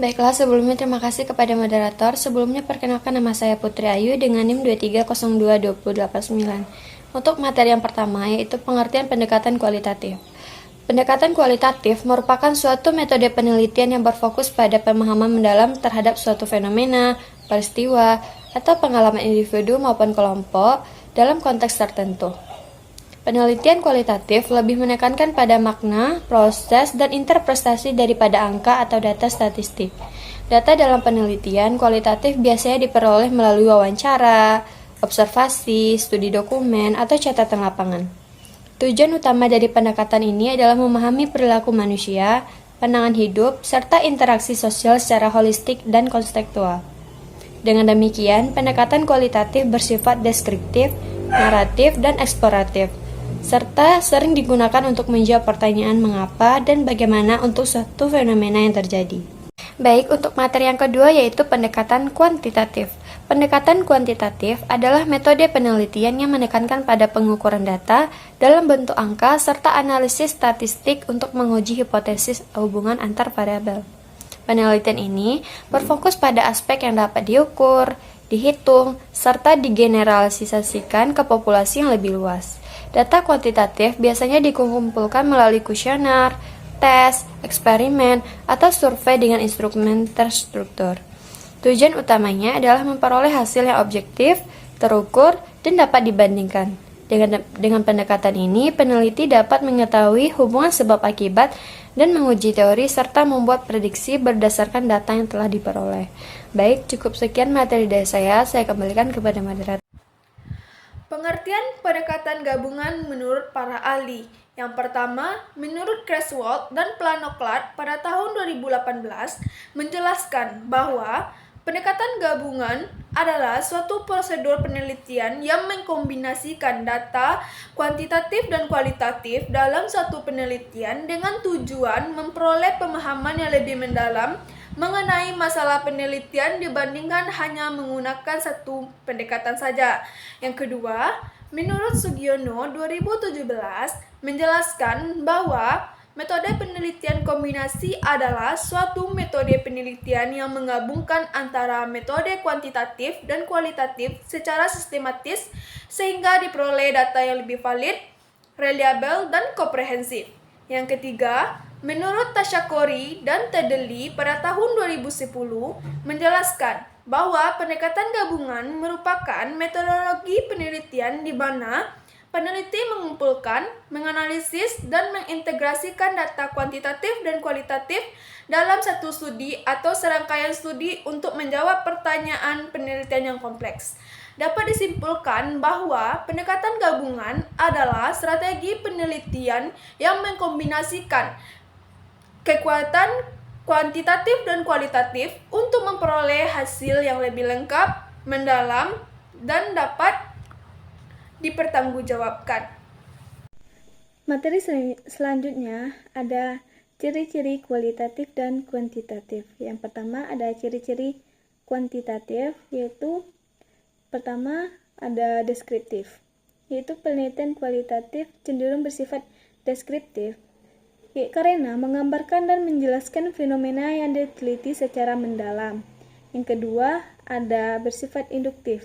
Baiklah, sebelumnya terima kasih kepada moderator. Sebelumnya perkenalkan nama saya Putri Ayu dengan NIM 23022089. Untuk materi yang pertama yaitu pengertian pendekatan kualitatif. Pendekatan kualitatif merupakan suatu metode penelitian yang berfokus pada pemahaman mendalam terhadap suatu fenomena, peristiwa, atau pengalaman individu maupun kelompok dalam konteks tertentu. Penelitian kualitatif lebih menekankan pada makna, proses, dan interpretasi daripada angka atau data statistik. Data dalam penelitian kualitatif biasanya diperoleh melalui wawancara, observasi, studi dokumen, atau catatan lapangan. Tujuan utama dari pendekatan ini adalah memahami perilaku manusia, pandangan hidup, serta interaksi sosial secara holistik dan konstekstual. Dengan demikian, pendekatan kualitatif bersifat deskriptif, naratif, dan eksploratif, serta sering digunakan untuk menjawab pertanyaan mengapa dan bagaimana untuk suatu fenomena yang terjadi. Baik, untuk materi yang kedua yaitu pendekatan kuantitatif. Pendekatan kuantitatif adalah metode penelitian yang menekankan pada pengukuran data dalam bentuk angka serta analisis statistik untuk menguji hipotesis hubungan antar variabel. Penelitian ini berfokus pada aspek yang dapat diukur, dihitung, serta digeneralisasikan ke populasi yang lebih luas. Data kuantitatif biasanya dikumpulkan melalui kuesioner, tes, eksperimen, atau survei dengan instrumen terstruktur. Tujuan utamanya adalah memperoleh hasil yang objektif, terukur, dan dapat dibandingkan. Dengan pendekatan ini, peneliti dapat mengetahui hubungan sebab akibat dan menguji teori serta membuat prediksi berdasarkan data yang telah diperoleh. Baik, cukup sekian materi dari saya kembalikan kepada moderator. Pengertian pendekatan gabungan menurut para ahli. Yang pertama, menurut Creswell dan Planoclat pada tahun 2018 menjelaskan bahwa pendekatan gabungan adalah suatu prosedur penelitian yang mengkombinasikan data kuantitatif dan kualitatif dalam satu penelitian dengan tujuan memperoleh pemahaman yang lebih mendalam mengenai masalah penelitian dibandingkan hanya menggunakan satu pendekatan saja. Yang kedua, menurut Sugiono 2017 menjelaskan bahwa metode penelitian kombinasi adalah suatu metode penelitian yang menggabungkan antara metode kuantitatif dan kualitatif secara sistematis sehingga diperoleh data yang lebih valid, reliabel, dan komprehensif. Yang ketiga, menurut Tashakori dan Tedeli pada tahun 2010 menjelaskan bahwa pendekatan gabungan merupakan metodologi penelitian di mana peneliti mengumpulkan, menganalisis, dan mengintegrasikan data kuantitatif dan kualitatif dalam satu studi atau serangkaian studi untuk menjawab pertanyaan penelitian yang kompleks. Dapat disimpulkan bahwa pendekatan gabungan adalah strategi penelitian yang mengkombinasikan kekuatan kuantitatif dan kualitatif untuk memperoleh hasil yang lebih lengkap, mendalam, dan dapat dipertanggungjawabkan. Materi selanjutnya ada ciri-ciri kualitatif dan kuantitatif. Yang pertama ada ciri-ciri kuantitatif, yaitu pertama ada deskriptif, yaitu penelitian kualitatif cenderung bersifat deskriptif karena menggambarkan dan menjelaskan fenomena yang diteliti secara mendalam. Yang kedua ada bersifat induktif,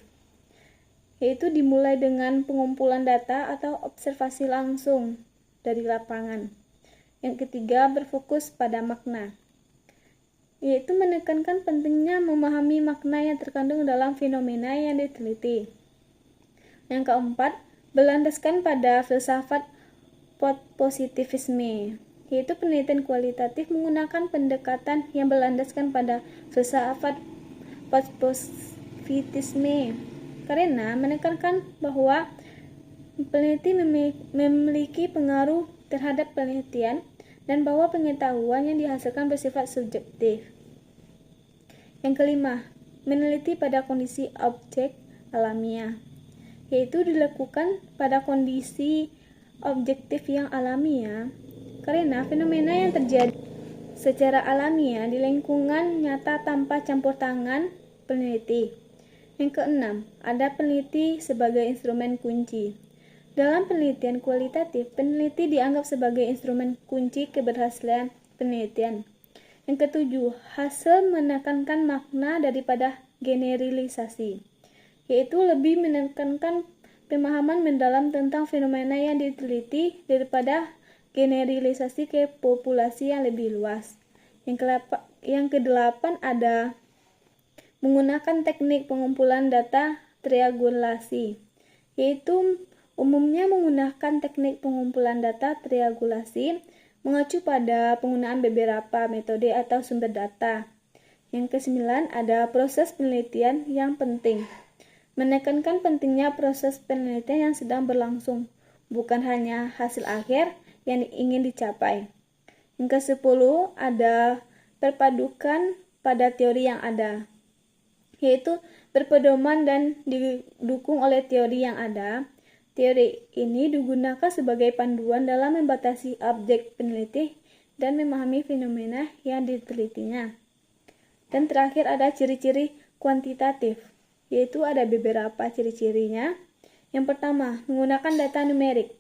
yaitu dimulai dengan pengumpulan data atau observasi langsung dari lapangan. Yang ketiga berfokus pada makna, yaitu menekankan pentingnya memahami makna yang terkandung dalam fenomena yang diteliti. Yang keempat, berlandaskan pada filsafat positivisme, yaitu penelitian kualitatif menggunakan pendekatan yang berlandaskan pada filsafat positivisme karena menekankan bahwa peneliti memiliki pengaruh terhadap penelitian dan bahwa pengetahuan yang dihasilkan bersifat subjektif. Yang kelima, meneliti pada kondisi objek alamiah, yaitu dilakukan pada kondisi objektif yang alamiah karena fenomena yang terjadi secara alamiah di lingkungan nyata tanpa campur tangan peneliti. Yang keenam, ada peneliti sebagai instrumen kunci. Dalam penelitian kualitatif, peneliti dianggap sebagai instrumen kunci keberhasilan penelitian. Yang ketujuh, hasil menekankan makna daripada generalisasi, yaitu lebih menekankan pemahaman mendalam tentang fenomena yang diteliti daripada generalisasi ke populasi yang lebih luas. Yang kedelapan ada menggunakan teknik pengumpulan data triangulasi, yaitu umumnya menggunakan teknik pengumpulan data triangulasi mengacu pada penggunaan beberapa metode atau sumber data. Yang kesembilan ada proses penelitian yang penting. Menekankan pentingnya proses penelitian yang sedang berlangsung, bukan hanya hasil akhir yang ingin dicapai. Yang kesepuluh ada perpadukan pada teori yang ada, yaitu berpedoman dan didukung oleh teori yang ada. Teori ini digunakan sebagai panduan dalam membatasi objek peneliti dan memahami fenomena yang ditelitinya. Dan terakhir ada ciri-ciri kuantitatif, yaitu ada beberapa ciri-cirinya. Yang pertama, menggunakan data numerik,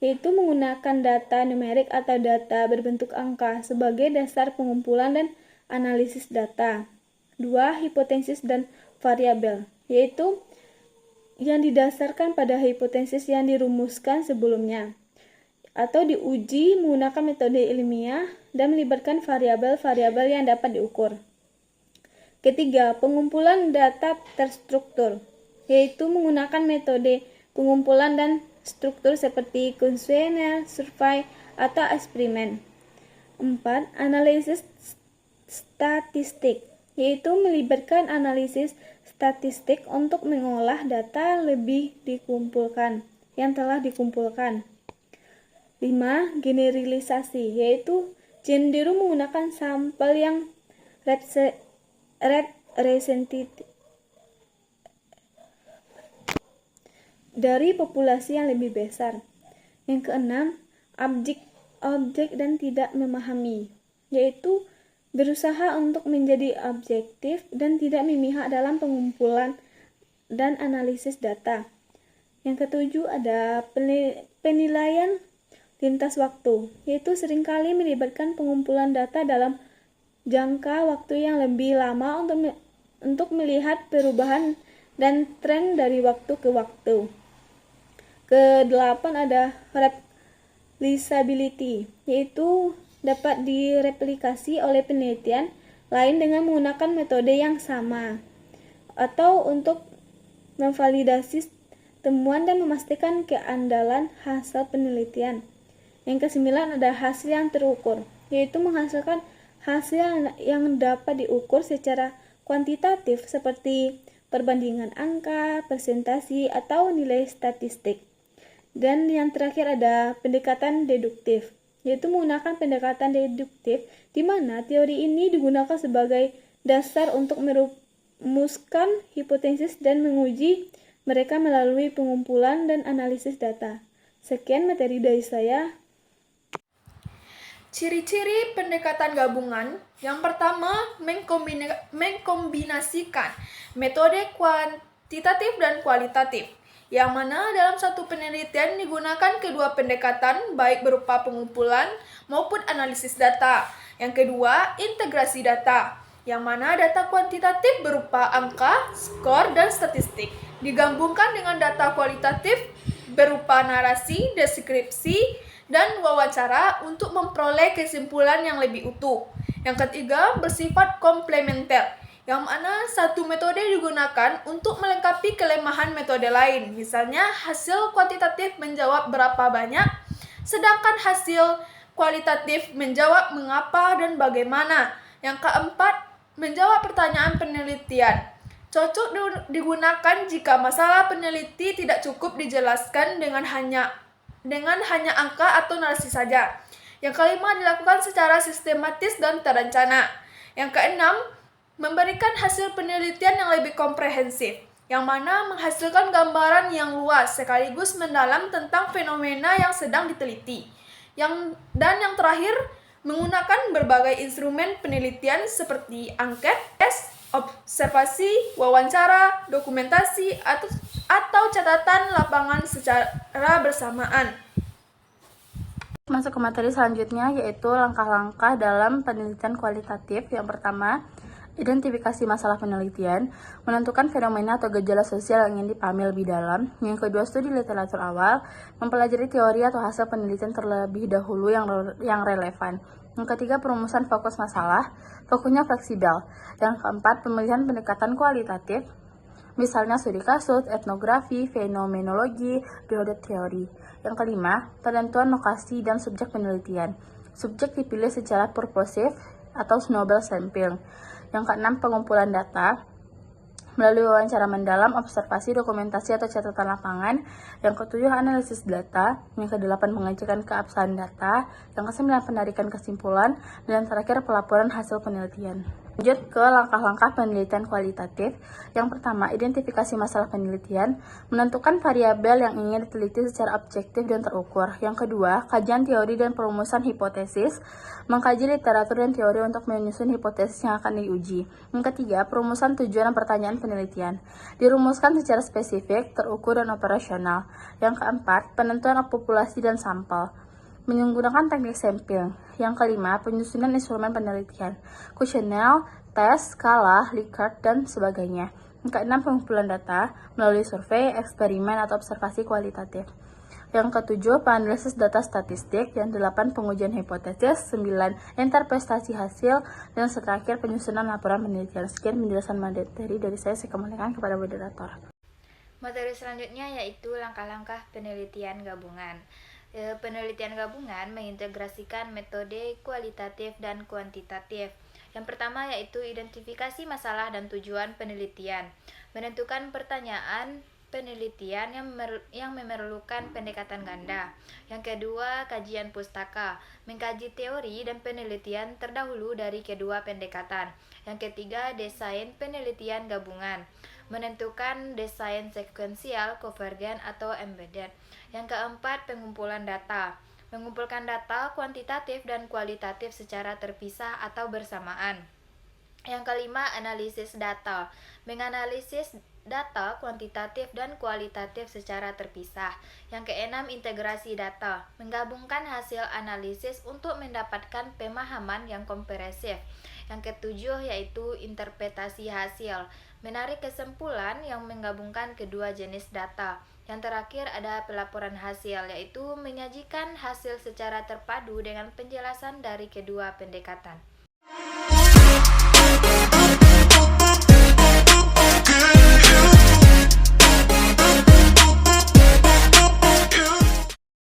yaitu menggunakan data numerik atau data berbentuk angka sebagai dasar pengumpulan dan analisis data. Dua, hipotesis dan variabel, yaitu yang didasarkan pada hipotesis yang dirumuskan sebelumnya atau diuji menggunakan metode ilmiah dan melibatkan variabel-variabel yang dapat diukur. Ketiga, pengumpulan data terstruktur, yaitu menggunakan metode pengumpulan dan struktur seperti kuesioner, survei, atau eksperimen. 4. Analisis statistik, yaitu melibatkan analisis statistik untuk mengolah data yang telah dikumpulkan. 5. Generalisasi, yaitu cenderung menggunakan sampel yang representatif dari populasi yang lebih besar. Yang keenam, objek dan tidak memahami, yaitu berusaha untuk menjadi objektif dan tidak memihak dalam pengumpulan dan analisis data. Yang ketujuh ada penilaian lintas waktu, yaitu seringkali melibatkan pengumpulan data dalam jangka waktu yang lebih lama untuk melihat perubahan dan tren dari waktu ke waktu. Kedelapan ada replicability, yaitu dapat direplikasi oleh penelitian lain dengan menggunakan metode yang sama, atau untuk memvalidasi temuan dan memastikan keandalan hasil penelitian. Yang kesembilan ada hasil yang terukur, yaitu menghasilkan hasil yang dapat diukur secara kuantitatif seperti perbandingan angka, presentasi, atau nilai statistik. Dan yang terakhir ada pendekatan deduktif, yaitu menggunakan pendekatan deduktif di mana teori ini digunakan sebagai dasar untuk merumuskan hipotesis dan menguji mereka melalui pengumpulan dan analisis data. Sekian materi dari saya. Ciri-ciri pendekatan gabungan. Yang pertama, mengkombinasikan metode kuantitatif dan kualitatif, yang mana dalam satu penelitian digunakan kedua pendekatan baik berupa pengumpulan maupun analisis data. Yang kedua, integrasi data, yang mana data kuantitatif berupa angka, skor, dan statistik digabungkan dengan data kualitatif berupa narasi, deskripsi, dan wawancara untuk memperoleh kesimpulan yang lebih utuh. Yang ketiga, bersifat komplementer, yang mana satu metode digunakan untuk melengkapi kelemahan metode lain. Misalnya, hasil kuantitatif menjawab berapa banyak, sedangkan hasil kualitatif menjawab mengapa dan bagaimana. Yang keempat, menjawab pertanyaan penelitian. Cocok digunakan jika masalah peneliti tidak cukup dijelaskan dengan hanya angka atau narasi saja. Yang kelima, dilakukan secara sistematis dan terencana. Yang keenam, memberikan hasil penelitian yang lebih komprehensif, yang mana menghasilkan gambaran yang luas sekaligus mendalam tentang fenomena yang sedang diteliti. Dan yang terakhir, menggunakan berbagai instrumen penelitian seperti angket, tes, observasi, wawancara, dokumentasi, atau catatan lapangan secara bersamaan. masuk ke materi selanjutnya, yaitu langkah-langkah dalam penelitian kualitatif. Yang pertama, identifikasi masalah penelitian, menentukan fenomena atau gejala sosial yang ingin dipahami lebih dalam. Yang kedua, studi literatur awal, mempelajari teori atau hasil penelitian terlebih dahulu yang relevan. Yang ketiga, perumusan fokus masalah, fokusnya fleksibel. Yang keempat, pemilihan pendekatan kualitatif, misalnya studi kasus, etnografi, fenomenologi, periode teori. Yang kelima, penentuan lokasi dan subjek penelitian. Subjek dipilih secara purposive atau snowball sampling. Yang keenam, pengumpulan data melalui wawancara mendalam, observasi, dokumentasi atau catatan lapangan. Yang ketujuh, analisis data. Yang kedelapan, pengecekan keabsahan data. Yang kesembilan, penarikan kesimpulan. Dan yang terakhir, pelaporan hasil penelitian. Lanjut ke langkah-langkah penelitian kualitatif. Yang pertama, identifikasi masalah penelitian, menentukan variabel yang ingin diteliti secara objektif dan terukur. Yang kedua, kajian teori dan perumusan hipotesis, mengkaji literatur dan teori untuk menyusun hipotesis yang akan diuji. Yang ketiga, perumusan tujuan dan pertanyaan penelitian, dirumuskan secara spesifik, terukur, dan operasional. Yang keempat, penentuan populasi dan sampel, menggunakan teknik sampling. Yang kelima, penyusunan instrumen penelitian, kuesioner, tes, skala, Likert, dan sebagainya. Yang keenam, pengumpulan data melalui survei, eksperimen, atau observasi kualitatif. Yang ketujuh, penganalisis data statistik. Yang delapan, pengujian hipotesis. 9, interpretasi hasil. Dan terakhir, penyusunan laporan penelitian. Sekian penjelasan materi dari saya kembalikan kepada moderator. Materi selanjutnya yaitu langkah-langkah penelitian gabungan. Penelitian gabungan mengintegrasikan metode kualitatif dan kuantitatif. Yang pertama yaitu identifikasi masalah dan tujuan penelitian, menentukan pertanyaan penelitian yang memerlukan pendekatan ganda. Yang kedua, kajian pustaka, mengkaji teori dan penelitian terdahulu dari kedua pendekatan. Yang ketiga, desain penelitian gabungan, menentukan desain sekuensial, konvergen, atau embedded. Yang keempat, pengumpulan data, mengumpulkan data kuantitatif dan kualitatif secara terpisah atau bersamaan. Yang kelima, analisis data, menganalisis data kuantitatif dan kualitatif secara terpisah. Yang keenam, integrasi data, menggabungkan hasil analisis untuk mendapatkan pemahaman yang komprehensif. Yang ketujuh yaitu interpretasi hasil, menarik kesimpulan yang menggabungkan kedua jenis data. Yang terakhir ada pelaporan hasil, yaitu menyajikan hasil secara terpadu dengan penjelasan dari kedua pendekatan.